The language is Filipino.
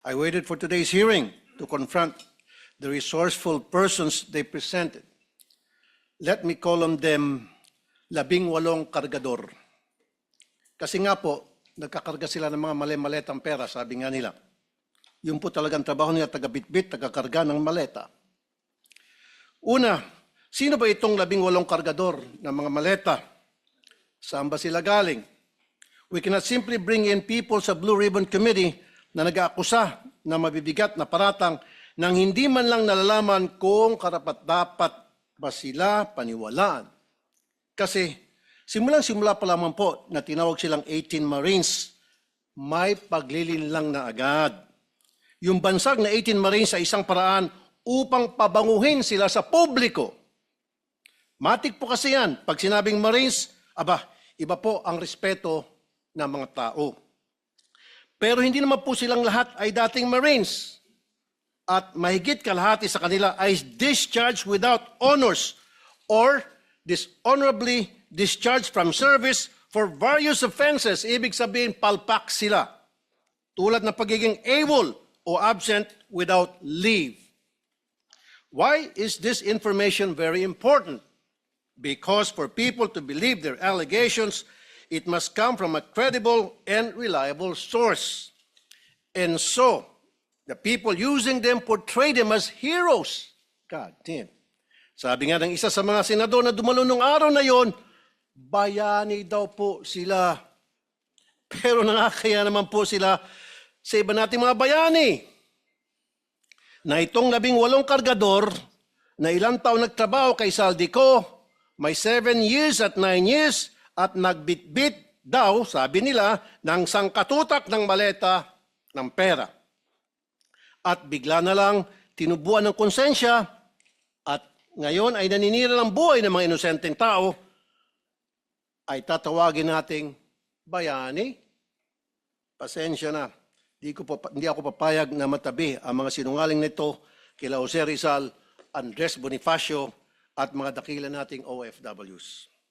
I waited for today's hearing to confront the resourceful persons they presented. Let me call on them 18 kargador. Kasi nga po, nagkakarga sila ng mga mali-maletang pera, sabi nga nila. Yun po talagang trabaho nila, taga-bitbit, taga-karga ng maleta. Una, sino ba itong 18 kargador ng mga maleta? Saan ba sila galing? We cannot simply bring in people sa Blue Ribbon Committee na nag-aakusa na mabibigat na paratang nang hindi man lang nalalaman kung karapat-dapat ba sila paniwalaan. Kasi simulang-simula pa lamang po na tinawag silang 18 Marines, may paglilinlang na agad. Yung bansag na 18 Marines sa isang paraan upang pabanguhin sila sa publiko. Matik po kasi yan. Pag sinabing Marines, iba po ang respeto ng mga tao. Pero hindi naman po silang lahat ay dating Marines. At mahigit kalahati sa kanila ay discharged without honors or dishonorably discharged from service for various offenses. Ibig sabihin, palpak sila. Tulad ng pagiging AWOL o absent without leave. Why is this information very important? Because for people to believe their allegations, it must come from a credible and reliable source. And so, the people using them portray them as heroes. God damn. Sabi nga ng isa sa mga senador na dumalo nung araw na yon, bayani daw po sila. Pero nakakaya naman po sila sa iba nating mga bayani. Na itong 18 kargador na ilang taon nagtrabaho kay Saldico, may 7 years at 9 years at nagbitbit daw, sabi nila, ng sangkatutak ng maleta ng pera. At bigla na lang tinubuan ng konsensya at ngayon ay naninira ng buhay ng mga inosenteng tao, ay tatawagin nating bayani. Pasensya na. Hindi ako papayag na matabi ang mga sinungaling nito kila Jose Rizal, Andres Bonifacio at mga dakila nating OFWs.